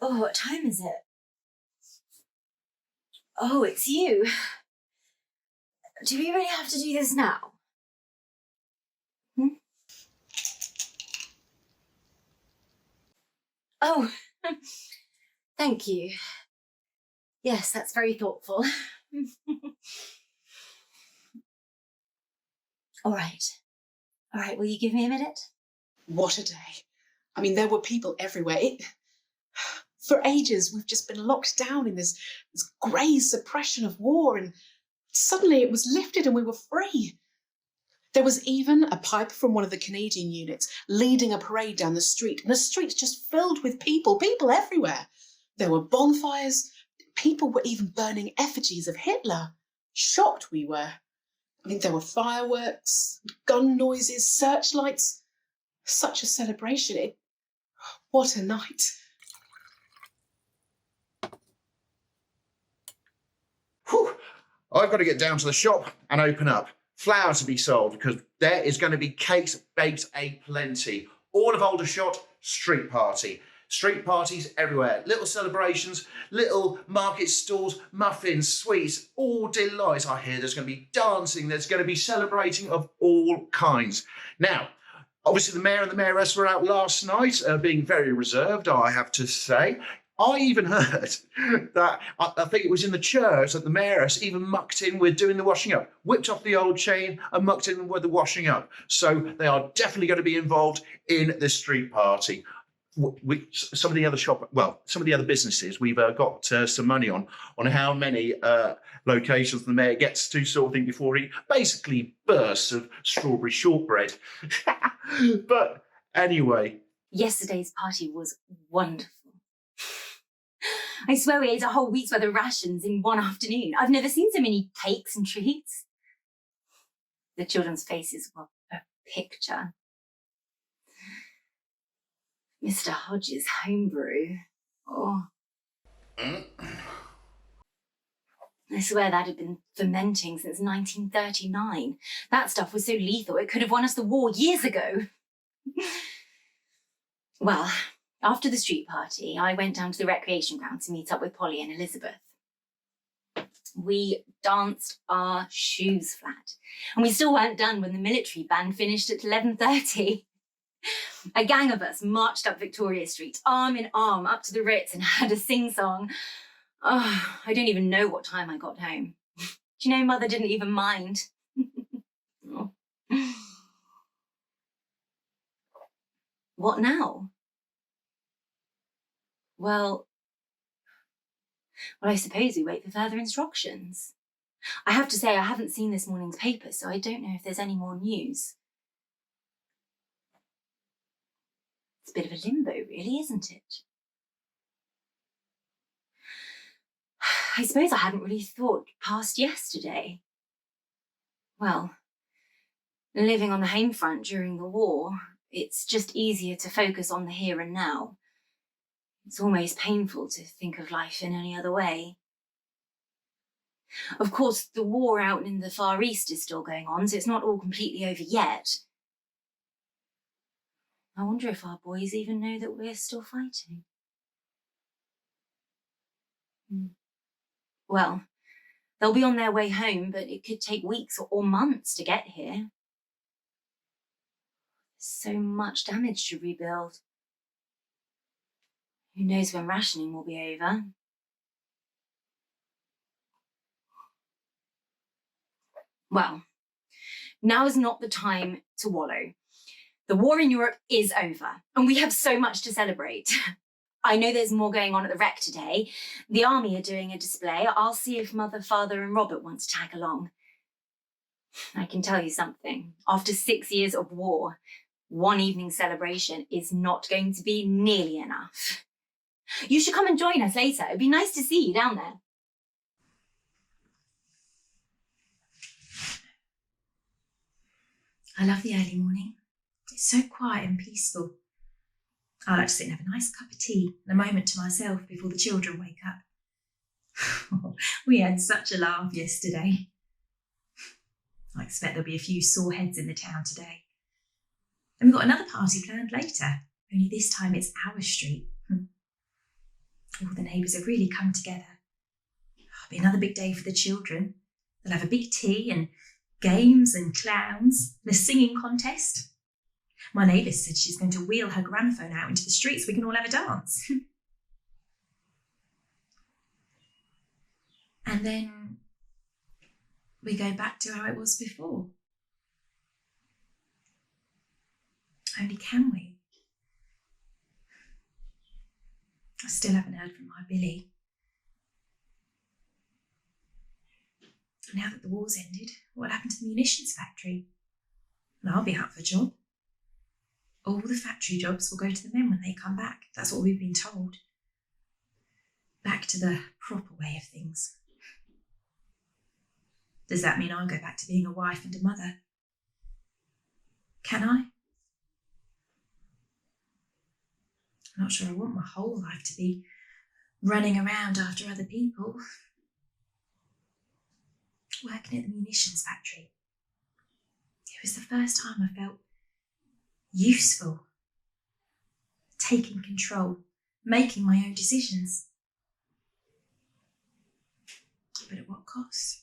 Oh, what time is it? Oh, it's you. Do we really have to do this now? Oh, thank you. Yes, that's very thoughtful. All right, will you give me a minute? What a day. I mean, there were people everywhere. For ages, we've just been locked down in this grey suppression of war, and suddenly it was lifted and we were free. There was even a pipe from one of the Canadian units leading a parade down the street, and the streets just filled with people everywhere. There were bonfires. People were even burning effigies of Hitler. Shocked we were. I mean, there were fireworks, gun noises, searchlights. Such a celebration. What a night. Whew. I've got to get down to the shop and open up. Flour to be sold, because there is going to be cakes baked aplenty. All of Aldershot, street party. Street parties everywhere. Little celebrations, little market stalls, muffins, sweets, all delights. I hear there's going to be dancing, there's going to be celebrating of all kinds. Now, obviously the mayor and the mayoress were out last night, being very reserved, I have to say. I even heard that, I think it was in the church, that the mayoress even mucked in with doing the washing up, whipped off the old chain and mucked in with the washing up. So they are definitely going to be involved in this street party. Some of the other businesses, we've got some money on how many locations the mayor gets to, sort of thing, before he basically bursts of strawberry shortbread. But anyway. Yesterday's party was wonderful. I swear we ate a whole week's worth of rations in one afternoon. I've never seen so many cakes and treats. The children's faces were a picture. Mr. Hodges' homebrew. Oh. I swear that had been fermenting since 1939. That stuff was so lethal it could have won us the war years ago. Well, after the street party, I went down to the recreation ground to meet up with Polly and Elizabeth. We danced our shoes flat, and we still weren't done when the military band finished at 11:30. A gang of us marched up Victoria Street, arm in arm, up to the Ritz and had a sing-song. Oh, I don't even know what time I got home. Do you know, Mother didn't even mind. Oh. What now? Well, I suppose we wait for further instructions. I have to say I haven't seen this morning's paper, so I don't know if there's any more news. It's a bit of a limbo, really, isn't it? I suppose I hadn't really thought past yesterday. Well, living on the Homefront during the war, it's just easier to focus on the here and now. It's almost painful to think of life in any other way. Of course, the war out in the Far East is still going on, so it's not all completely over yet. I wonder if our boys even know that we're still fighting. Well, they'll be on their way home, but it could take weeks or months to get here. There's so much damage to rebuild. Who knows when rationing will be over? Well, now is not the time to wallow. The war in Europe is over, and we have so much to celebrate. I know there's more going on at the rec today. The army are doing a display. I'll see if Mother, Father and Robert want to tag along. I can tell you something. After 6 years of war, one evening celebration is not going to be nearly enough. You should come and join us later. It'd be nice to see you down there. I love the early morning. It's so quiet and peaceful. I like to sit and have a nice cup of tea and a moment to myself before the children wake up. We had such a laugh yesterday. I expect there'll be a few sore heads in the town today. And we've got another party planned later, only this time it's our street. All the neighbours have really come together. It'll be another big day for the children. They'll have a big tea and games and clowns and a singing contest. My neighbour said she's going to wheel her gramophone out into the street so we can all have a dance. And then we go back to how it was before. Only can we? I still haven't heard from my Billy. Now that the war's ended, what happened to the munitions factory? And I'll be out for a job. All the factory jobs will go to the men when they come back. That's what we've been told. Back to the proper way of things. Does that mean I'll go back to being a wife and a mother? Can I? I'm not sure I want my whole life to be running around after other people. Working at the munitions factory. It was the first time I felt useful, taking control, making my own decisions. But at what cost?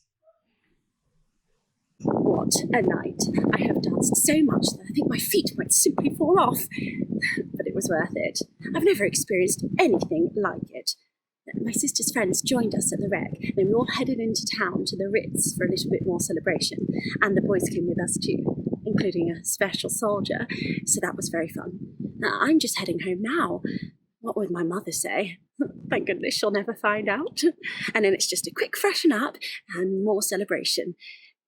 What a night. I have danced so much that I think my feet might simply fall off. But it was worth it. I've never experienced anything like it. My sister's friends joined us at the Rec, and we all headed into town to the Ritz for a little bit more celebration. And the boys came with us too, including a special soldier, so that was very fun. Now, I'm just heading home now. What would my mother say? Thank goodness she'll never find out. And then it's just a quick freshen up and more celebration.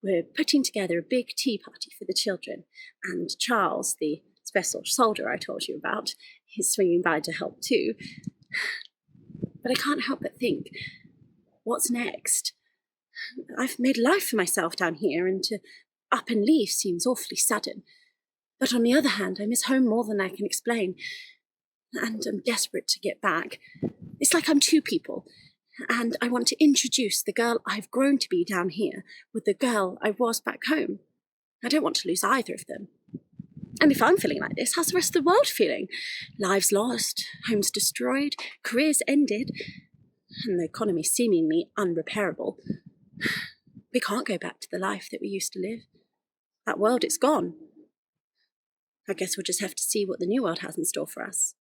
We're putting together a big tea party for the children, and Charles, the special soldier I told you about, is swinging by to help too. But I can't help but think, what's next? I've made a life for myself down here, and to up and leave seems awfully sudden. But on the other hand, I miss home more than I can explain, and I'm desperate to get back. It's like I'm two people, and I want to introduce the girl I've grown to be down here with the girl I was back home. I don't want to lose either of them. And if I'm feeling like this, how's the rest of the world feeling? Lives lost, homes destroyed, careers ended, and the economy seemingly unrepairable. We can't go back to the life that we used to live. That world, it's gone. I guess we'll just have to see what the new world has in store for us.